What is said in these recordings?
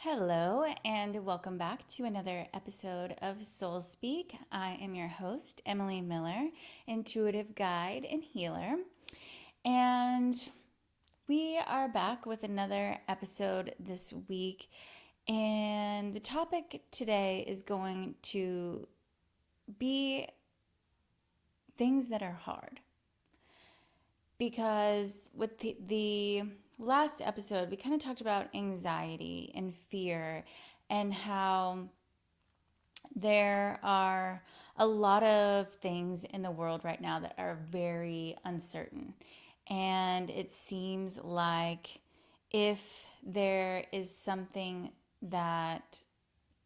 Hello, and welcome back to another episode of Soul Speak. I am your host, Emily Miller, intuitive guide and healer. And we are back with another episode this week. And the topic today is going to be things that are hard. Because with the last episode, we kind of talked about anxiety and fear and how there are a lot of things in the world right now that are very uncertain. And it seems like if there is something that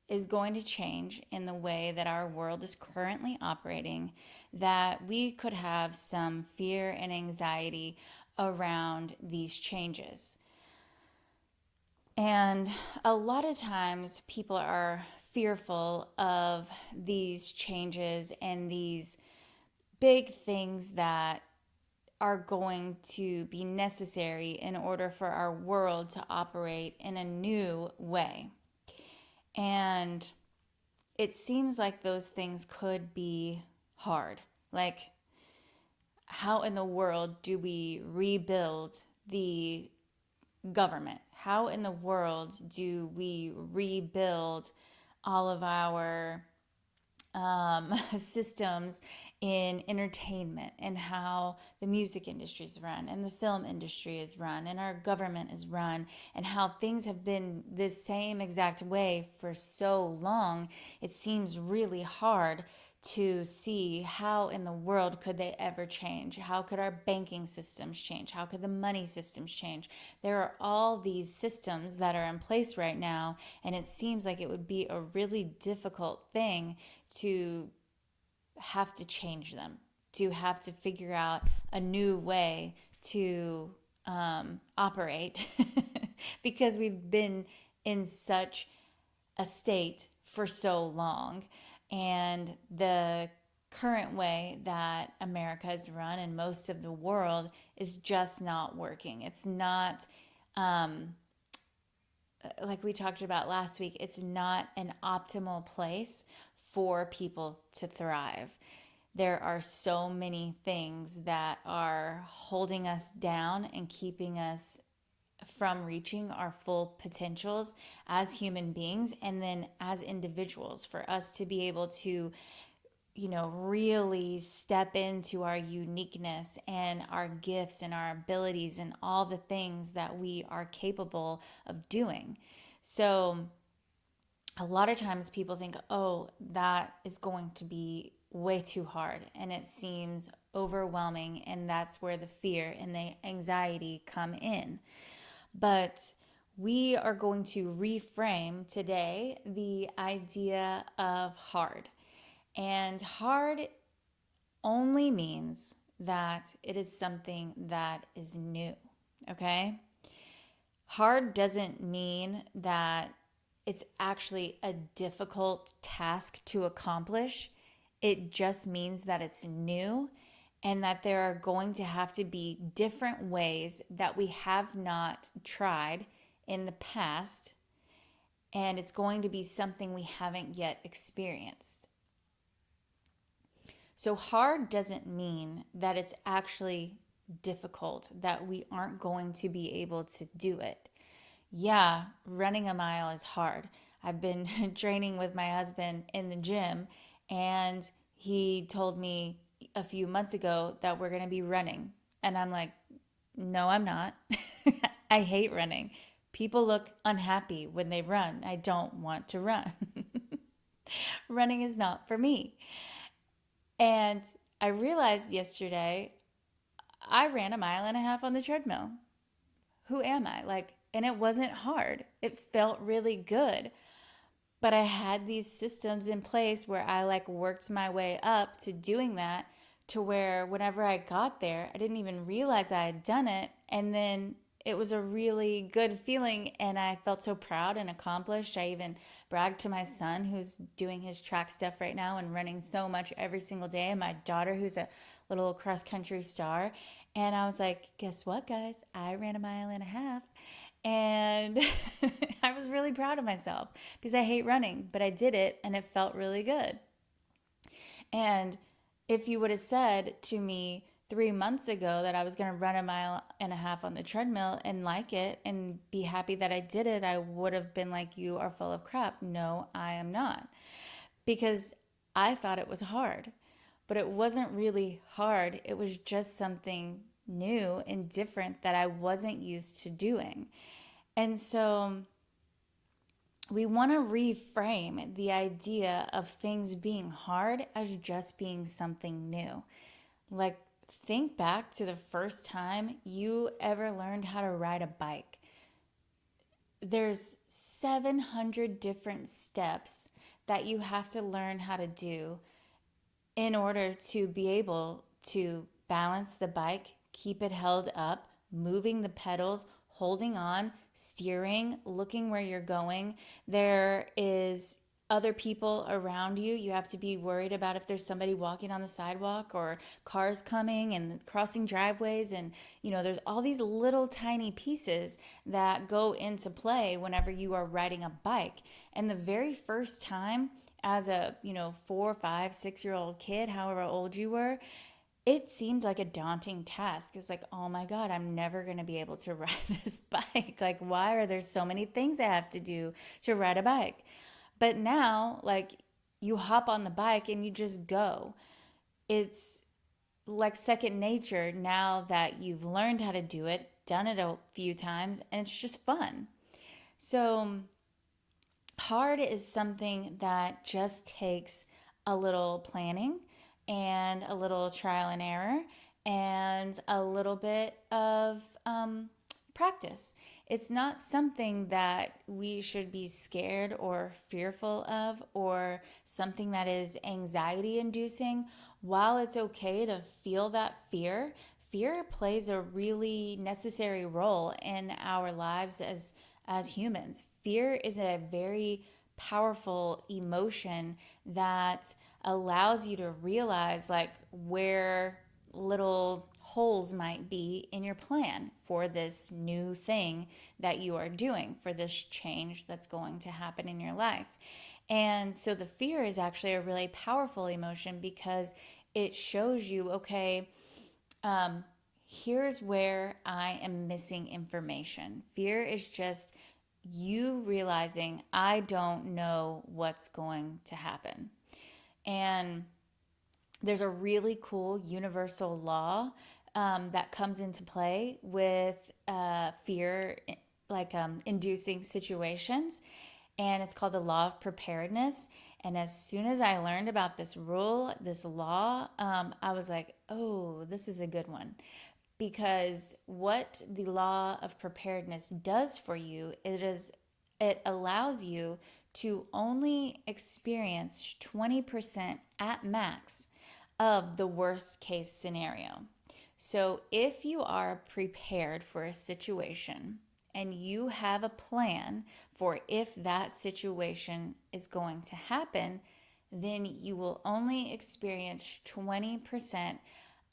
is going to change in the way that our world is currently operating, that we could have some fear and anxiety around these changes. And a lot of times people are fearful of these changes and these big things that are going to be necessary in order for our world to operate in a new way. And it seems like those things could be hard. Like, how in the world do we rebuild the government? How in the world do we rebuild all of our systems in entertainment and how the music industry is run and the film industry is run and our government is run and how things have been this same exact way for so long? It seems really hard to see how in the world could they ever change. How could our banking systems change? How could the money systems change? There are all these systems that are in place right now, and it seems like it would be a really difficult thing to have to change them, to have to figure out a new way to operate because we've been in such a state for so long. And the current way that America is run and most of the world is just not working. It's not, like we talked about last week, it's not an optimal place for people to thrive. There are so many things that are holding us down and keeping us from reaching our full potentials as human beings and then as individuals, for us to be able to really step into our uniqueness and our gifts and our abilities and all the things that we are capable of doing. So a lot of times people think, oh, that is going to be way too hard, and it seems overwhelming, and that's where the fear and the anxiety come in. But we are going to reframe today the idea of hard. And hard only means that it is something that is new, okay? Hard doesn't mean that it's actually a difficult task to accomplish. It just means that it's new and that there are going to have to be different ways that we have not tried in the past, and it's going to be something we haven't yet experienced. So hard doesn't mean that it's actually difficult, that we aren't going to be able to do it. Yeah, running a mile is hard. I've been training with my husband in the gym, and he told me a few months ago that we're going to be running. And I'm like, no, I'm not. I hate running. People look unhappy when they run. I don't want to run. Running is not for me. And I realized yesterday I ran a mile and a half on the treadmill. Who am I? And it wasn't hard. It felt really good. But I had these systems in place where I worked my way up to doing that, to where whenever I got there, I didn't even realize I had done it. And then it was a really good feeling, and I felt so proud and accomplished. I even bragged to my son, who's doing his track stuff right now and running so much every single day, and my daughter, who's a little cross country star. And I was like, guess what, guys? I ran a mile and a half. And I was really proud of myself because I hate running, but I did it and it felt really good. And if you would have said to me 3 months ago that I was going to run a mile and a half on the treadmill and like it and be happy that I did it, I would have been like, you are full of crap. No, I am not. Because I thought it was hard, but it wasn't really hard. It was just something new and different that I wasn't used to doing. And so we want to reframe the idea of things being hard as just being something new. Like, think back to the first time you ever learned how to ride a bike. There's 700 different steps that you have to learn how to do in order to be able to balance the bike, keep it held up, moving the pedals, holding on, steering, looking where you're going. There is other people around you. You have to be worried about if there's somebody walking on the sidewalk or cars coming and crossing driveways. And, there's all these little tiny pieces that go into play whenever you are riding a bike. And the very first time as a, 4, 5, 6-year-old kid, however old you were, it seemed like a daunting task. It was like, oh my God, I'm never going to be able to ride this bike. Like, why are there so many things I have to do to ride a bike? But now, like, you hop on the bike and you just go. It's like second nature now that you've learned how to do it, done it a few times, and it's just fun. So, hard is something that just takes a little planning and a little trial and error and a little bit of practice. It's not something that we should be scared or fearful of or something that is anxiety inducing. While it's okay to feel that fear plays a really necessary role in our lives as humans. Fear is a very powerful emotion that allows you to realize like where little holes might be in your plan for this new thing that you are doing, for this change that's going to happen in your life. And so the fear is actually a really powerful emotion because it shows you, okay, here's where I am missing information. Fear is just you realizing I don't know what's going to happen. And there's a really cool universal law that comes into play with fear, like inducing situations. And it's called the law of preparedness. And as soon as I learned about this rule, this law, I was like, oh, this is a good one. Because what the law of preparedness does for you is it allows you to only experience 20% at max of the worst case scenario. So if you are prepared for a situation and you have a plan for if that situation is going to happen, then you will only experience 20%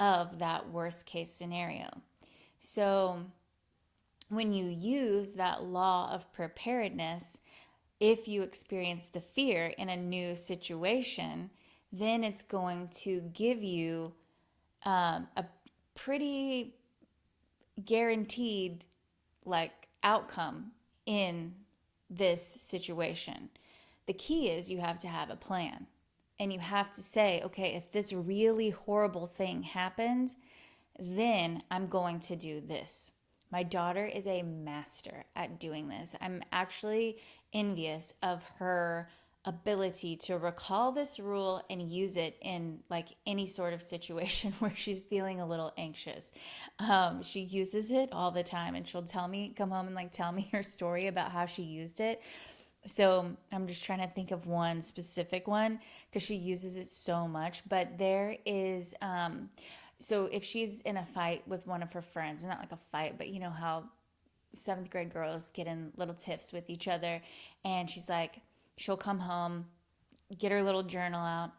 of that worst case scenario. So when you use that law of preparedness, if you experience the fear in a new situation, then it's going to give you a pretty guaranteed like outcome in this situation. The key is you have to have a plan and you have to say, okay, if this really horrible thing happened, then I'm going to do this. My daughter is a master at doing this. I'm actually envious of her ability to recall this rule and use it in like any sort of situation where she's feeling a little anxious. She uses it all the time and she'll come home and like tell me her story about how she used it. So I'm just trying to think of one specific one because she uses it so much. But there is, so if she's in a fight with one of her friends, not like a fight, but you know how seventh grade girls get in little tiffs with each other, and she'll come home, get her little journal out,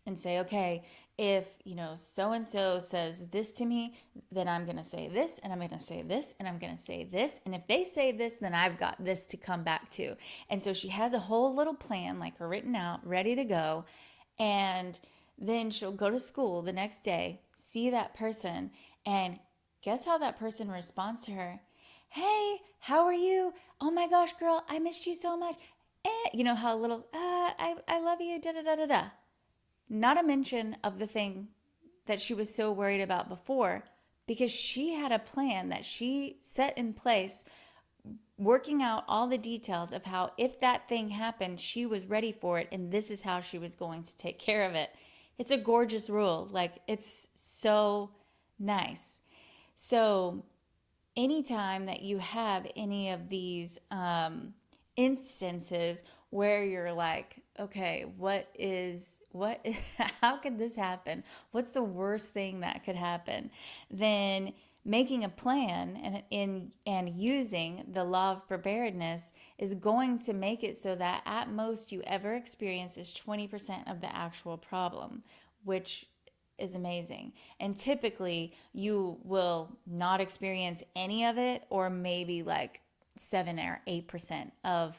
and say, okay, if, so and so says this to me, then I'm going to say this, and I'm going to say this, and I'm going to say this. And if they say this, then I've got this to come back to. And so she has a whole little plan, like written out, ready to go. And then she'll go to school the next day, see that person, and guess how that person responds to her? Hey, how are you? Oh my gosh, girl, I missed you so much. You know how little, I love you, da da da da da. Not a mention of the thing that she was so worried about before, because she had a plan that she set in place, working out all the details of how, if that thing happened, she was ready for it, and this is how she was going to take care of it. It's a gorgeous rule. Like, it's so nice. So, anytime that you have any of these instances where you're like, okay, how could this happen? What's the worst thing that could happen? Then making a plan and using the law of preparedness is going to make it so that at most you ever experience is 20% of the actual problem, which is amazing. And typically you will not experience any of it, or maybe like 7 or 8% of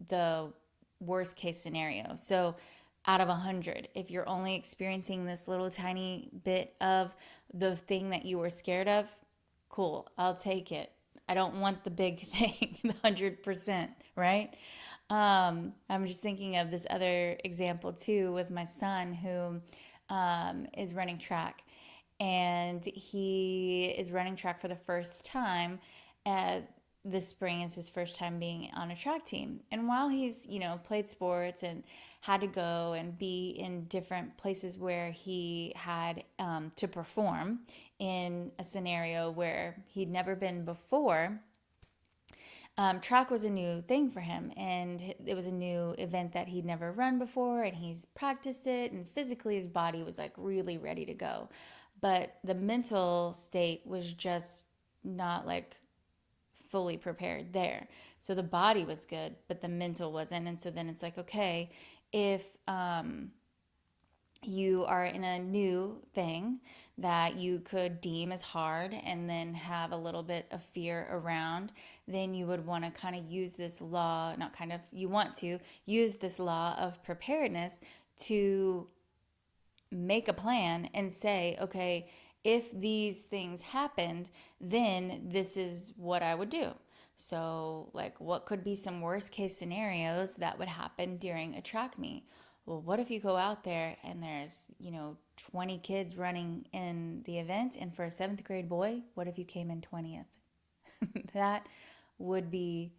the worst case scenario. So out of 100, if you're only experiencing this little tiny bit of the thing that you were scared of, cool, I'll take it. I don't want the big thing, the 100%, right? I'm just thinking of this other example too with my son who is running track. And he is running track for the first time. This spring is his first time being on a track team. And while he's, played sports and had to go and be in different places where he had to perform in a scenario where he'd never been before, track was a new thing for him, and it was a new event that he'd never run before, and he's practiced it, and physically his body was like really ready to go. But the mental state was just not like fully prepared there. So the body was good, but the mental wasn't. And so then it's like, okay, if you are in a new thing that you could deem as hard and then have a little bit of fear around, then you would want to kind of use this law, not kind of, you want to use this law of preparedness to make a plan and say, okay, if these things happened, then this is what I would do. So, like, what could be some worst case scenarios that would happen during a track meet? Well, what if you go out there and there's, 20 kids running in the event, and for a seventh grade boy, what if you came in 20th? That would be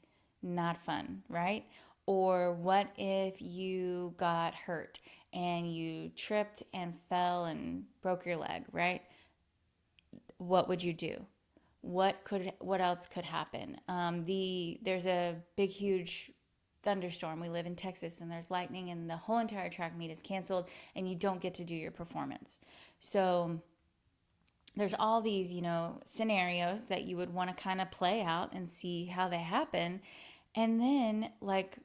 not fun, right? Or what if you got hurt and you tripped and fell and broke your leg, right? What would you do? What else could happen? There's a big huge thunderstorm. We live in Texas, and there's lightning, and the whole entire track meet is canceled, and you don't get to do your performance. So there's all these, scenarios that you would want to kind of play out and see how they happen. And then, like,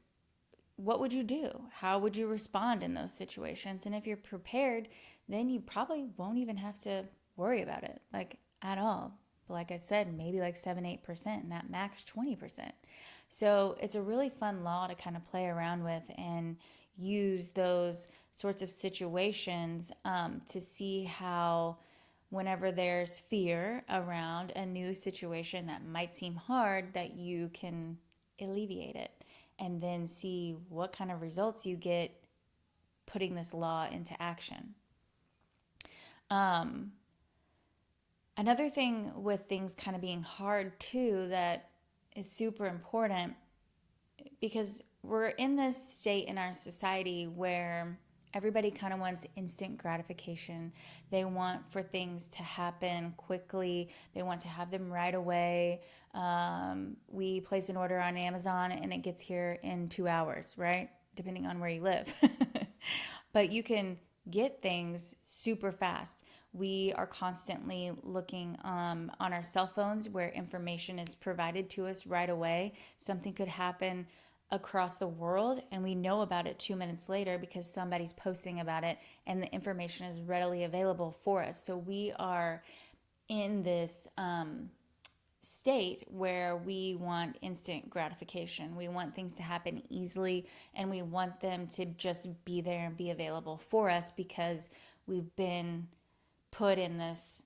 what would you do? How would you respond in those situations? And if you're prepared, then you probably won't even have to worry about it, like, at all. But like I said, maybe like 7, 8%, and that max 20%. So it's a really fun law to kind of play around with and use those sorts of situations to see how, whenever there's fear around a new situation that might seem hard, that you can alleviate it, and then see what kind of results you get putting this law into action. Another thing with things kind of being hard too that is super important, because we're in this state in our society where everybody kind of wants instant gratification. They want for things to happen quickly. They want to have them right away. We place an order on Amazon and it gets here in 2 hours, right? Depending on where you live. But you can get things super fast. We are constantly looking on our cell phones where information is provided to us right away. Something could happen across the world, and we know about it 2 minutes later because somebody's posting about it and the information is readily available for us. So we are in this state where we want instant gratification. We want things to happen easily, and we want them to just be there and be available for us because we've been put in this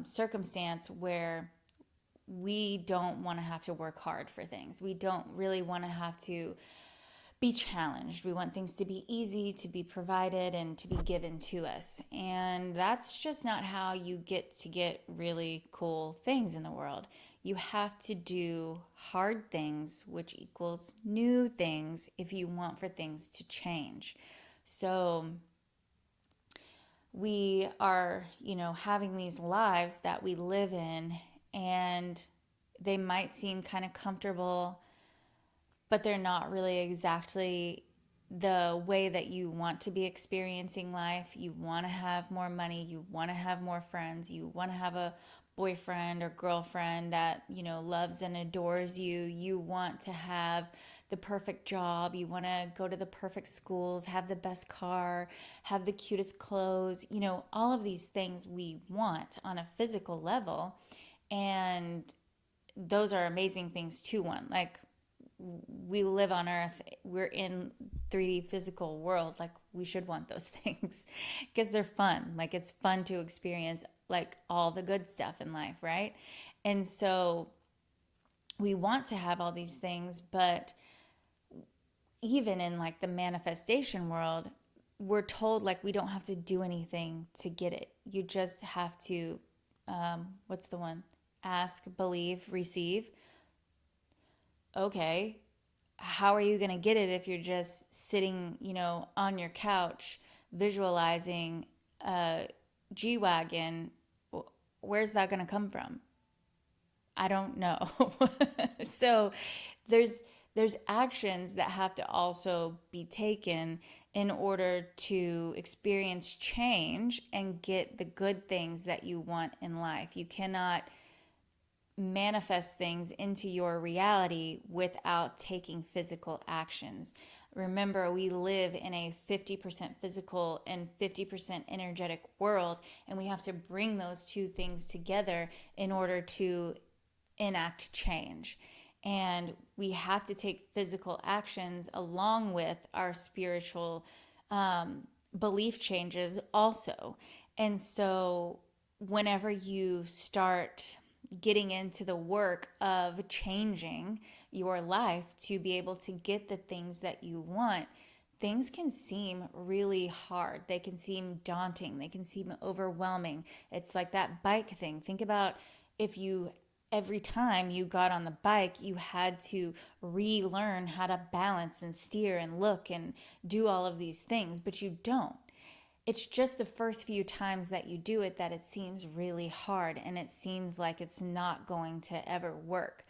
circumstance where we don't want to have to work hard for things. We don't really want to have to be challenged. We want things to be easy, to be provided, and to be given to us. And that's just not how you get really cool things in the world. You have to do hard things, which equals new things, if you want for things to change. So we are, having these lives that we live in, and they might seem kind of comfortable, but they're not really exactly the way that you want to be experiencing life. You want to have more money, you want to have more friends, you want to have a boyfriend or girlfriend that, loves and adores you. You want to have the perfect job, you want to go to the perfect schools, have the best car, have the cutest clothes, all of these things we want on a physical level. And those are amazing things to want. Like, we live on earth, we're in 3D physical world, like we should want those things because they're fun. Like, it's fun to experience like all the good stuff in life, right? And so we want to have all these things, but even in like the manifestation world, we're told like we don't have to do anything to get it. You just have to what's the one? Ask, believe, receive. Okay, how are you going to get it if you're just sitting, on your couch visualizing a G-Wagon? Where's that going to come from? I don't know. So there's actions that have to also be taken in order to experience change and get the good things that you want in life. You cannot manifest things into your reality without taking physical actions. Remember, we live in a 50% physical and 50% energetic world, and we have to bring those two things together in order to enact change. And we have to take physical actions along with our spiritual belief changes also. And so, whenever you start getting into the work of changing your life to be able to get the things that you want, things can seem really hard. They can seem daunting. They can seem overwhelming. It's like that bike thing. Think about if you, every time you got on the bike, you had to relearn how to balance and steer and look and do all of these things, but you don't. It's just the first few times that you do it that it seems really hard and it seems like it's not going to ever work.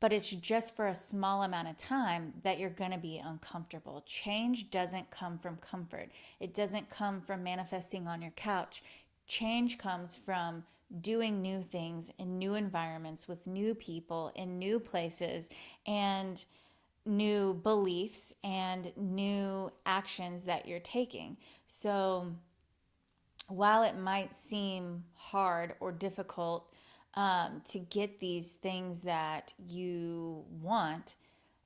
But it's just for a small amount of time that you're going to be uncomfortable. Change doesn't come from comfort. It doesn't come from manifesting on your couch. Change comes from doing new things in new environments with new people in new places and new beliefs and new actions that you're taking. So while it might seem hard or difficult to get these things that you want,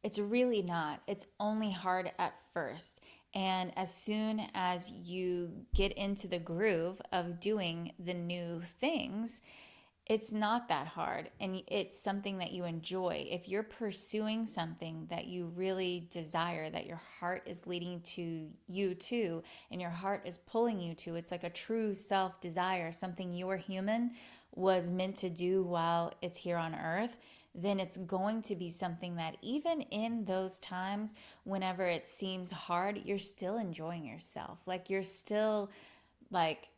it's really not. It's only hard at first. And as soon as you get into the groove of doing the new things, it's not that hard and it's something that you enjoy. If you're pursuing something that you really desire, that your heart is leading to you to, and your heart is pulling you to, it's like a true self desire, something your human was meant to do while it's here on earth, then it's going to be something that even in those times, whenever it seems hard, you're still enjoying yourself. Like, you're still like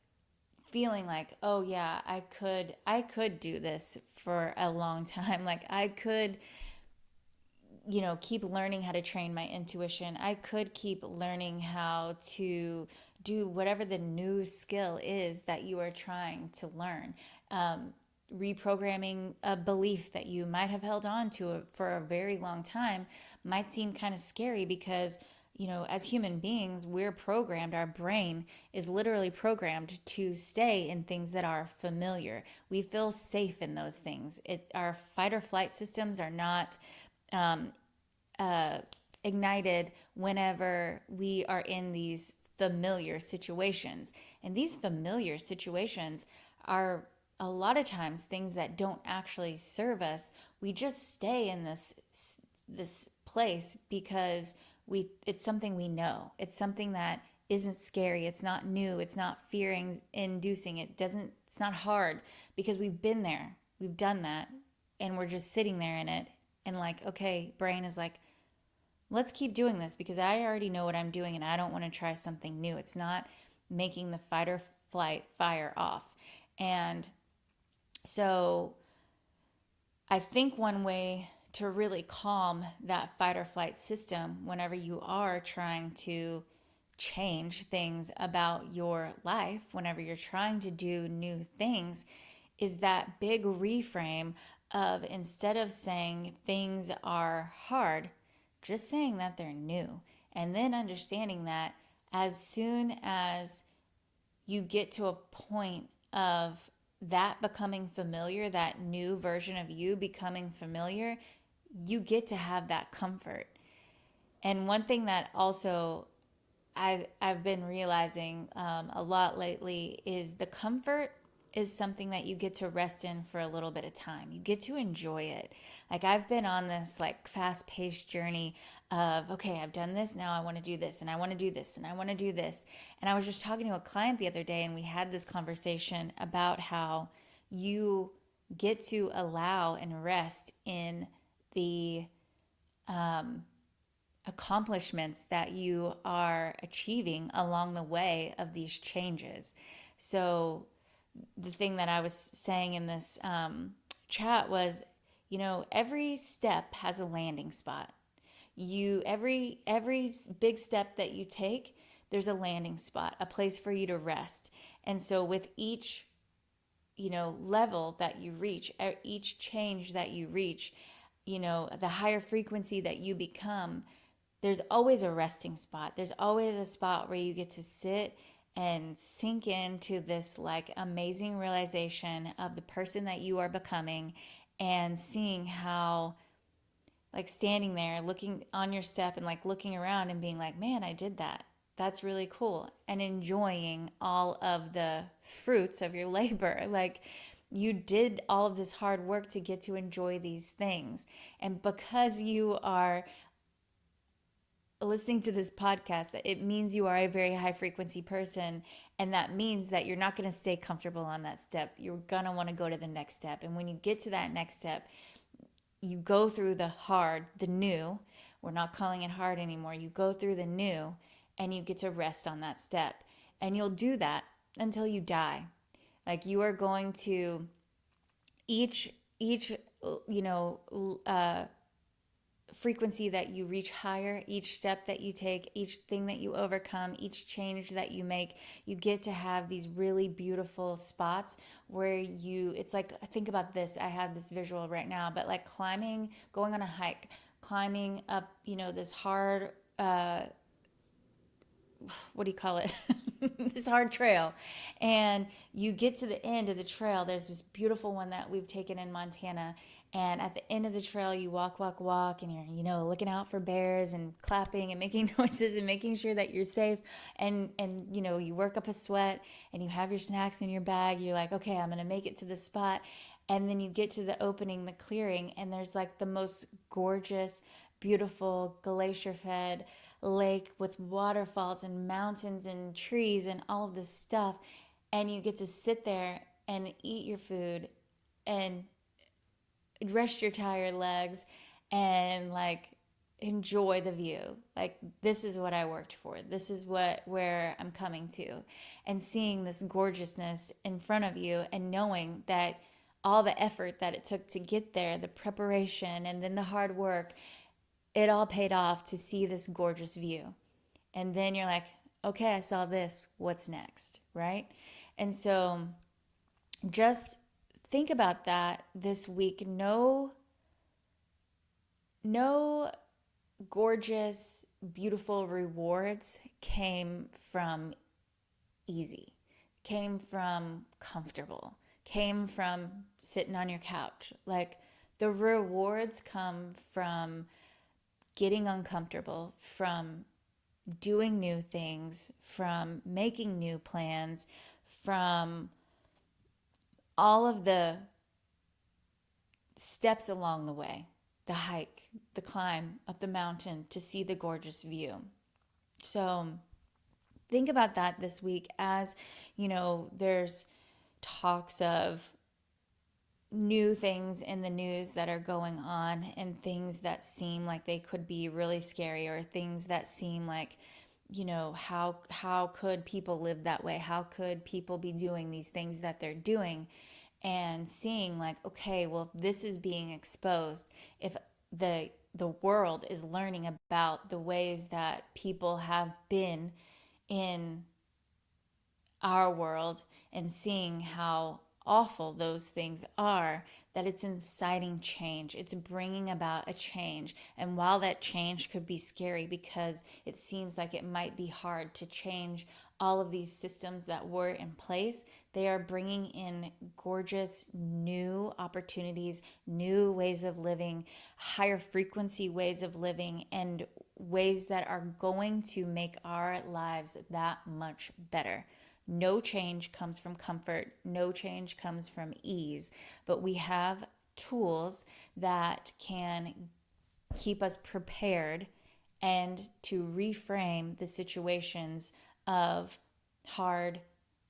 feeling like, oh yeah, I could do this for a long time. Like, I could, keep learning how to train my intuition. I could keep learning how to do whatever the new skill is that you are trying to learn. reprogramming a belief that you might have held on to for a very long time might seem kind of scary because, as human beings, we're programmed, our brain is literally programmed to stay in things that are familiar. We feel safe in those things. Our fight or flight systems are not ignited whenever we are in these familiar situations. And these familiar situations are a lot of times things that don't actually serve us. We just stay in this place because it's something we know. It's something that isn't scary. It's not new. It's not fearing inducing. It's not hard because we've been there. We've done that and we're just sitting there in it and like, okay, brain is like, let's keep doing this because I already know what I'm doing and I don't want to try something new. It's not making the fight or flight fire off. And so I think one way to really calm that fight or flight system whenever you are trying to change things about your life, whenever you're trying to do new things, is that big reframe of instead of saying things are hard, just saying that they're new. And then understanding that as soon as you get to a point of that becoming familiar, that new version of you becoming familiar, you get to have that comfort. And one thing that also I've been realizing a lot lately is the comfort is something that you get to rest in for a little bit of time. You get to enjoy it. Like I've been on this like fast-paced journey of, okay, I've done this, now I want to do this, and I want to do this, and I want to do this. And I was just talking to a client the other day, and we had this conversation about how you get to allow and rest in the accomplishments that you are achieving along the way of these changes. So the thing that I was saying in this chat was, every step has a landing spot. Every big step that you take, there's a landing spot, a place for you to rest. And so with each level that you reach, each change that you reach, the higher frequency that you become, there's always a resting spot. There's always a spot where you get to sit and sink into this like amazing realization of the person that you are becoming and seeing how like standing there looking on your step and like looking around and being like, man, I did that. That's really cool. And enjoying all of the fruits of your labor. Like you did all of this hard work to get to enjoy these things. And because you are listening to this podcast, it means you are a very high frequency person, and that means that you're not going to stay comfortable on that step. You're going to want to go to the next step. And when you get to that next step, you go through the hard, the new. We're not calling it hard anymore. You go through the new and you get to rest on that step. And you'll do that until you die. Like you are going to each frequency that you reach higher, each step that you take, each thing that you overcome, each change that you make, you get to have these really beautiful spots where it's like, think about this, I have this visual right now, but like going on a hike, climbing up, this hard, what do you call it? This hard trail. And you get to the end of the trail. There's this beautiful one that we've taken in Montana. And at the end of the trail, you walk, and you're, looking out for bears and clapping and making noises and making sure that you're safe. And you work up a sweat and you have your snacks in your bag. You're like, okay, I'm going to make it to the spot. And then you get to the opening, the clearing, and there's like the most gorgeous, beautiful glacier-fed lake with waterfalls and mountains and trees and all of this stuff. And you get to sit there and eat your food and rest your tired legs and like enjoy the view. Like this is what I worked for. This is where I'm coming to. And seeing this gorgeousness in front of you and knowing that all the effort that it took to get there, the preparation and then the hard work, it all paid off to see this gorgeous view. And then you're like, okay, I saw this. What's next? Right? And so just think about that this week. No gorgeous, beautiful rewards came from easy, came from comfortable, came from sitting on your couch. Like the rewards come from getting uncomfortable, from doing new things, from making new plans, from all of the steps along the way, the hike, the climb up the mountain to see the gorgeous view. So think about that this week as, there's talks of new things in the news that are going on and things that seem like they could be really scary, or things that seem like, how could people live that way? How could people be doing these things that they're doing? And seeing like, okay, well, if this is being exposed, if the world is learning about the ways that people have been in our world and seeing how awful those things are, that it's inciting change. It's bringing about a change. And while that change could be scary because it seems like it might be hard to change all of these systems that were in place, they are bringing in gorgeous new opportunities, new ways of living, higher frequency ways of living, and ways that are going to make our lives that much better. No change comes from comfort. No change comes from ease. But we have tools that can keep us prepared and to reframe the situations of hard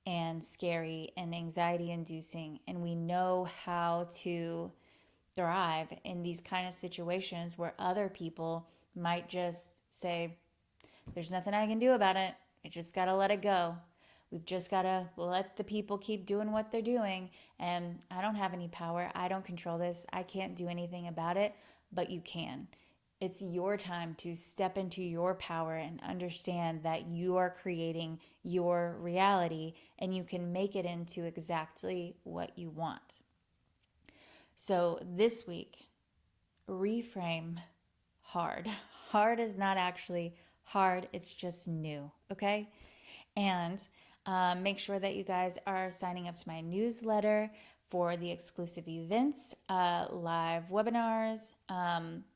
and scary and anxiety inducing. And we know how to thrive in these kind of situations where other people might just say, there's nothing I can do about it. I just got to let it go. We've just got to let the people keep doing what they're doing. And I don't have any power. I don't control this. I can't do anything about it, but you can. It's your time to step into your power and understand that you are creating your reality and you can make it into exactly what you want. So this week, reframe hard. Hard is not actually hard, it's just new, okay? And make sure that you guys are signing up to my newsletter for the exclusive events, live webinars.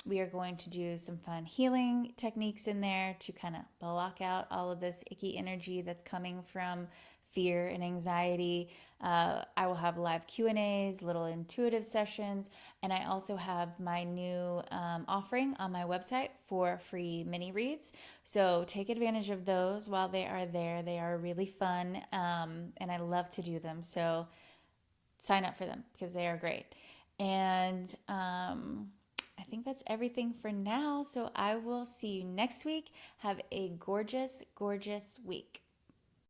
We are going to do some fun healing techniques in there to kind of block out all of this icky energy that's coming from fear and anxiety. I will have live Q&As, little intuitive sessions, and I also have my new offering on my website for free mini reads. So take advantage of those while they are there. They are really fun, and I love to do them. So sign up for them because they are great. And I think that's everything for now. So I will see you next week. Have a gorgeous, gorgeous week.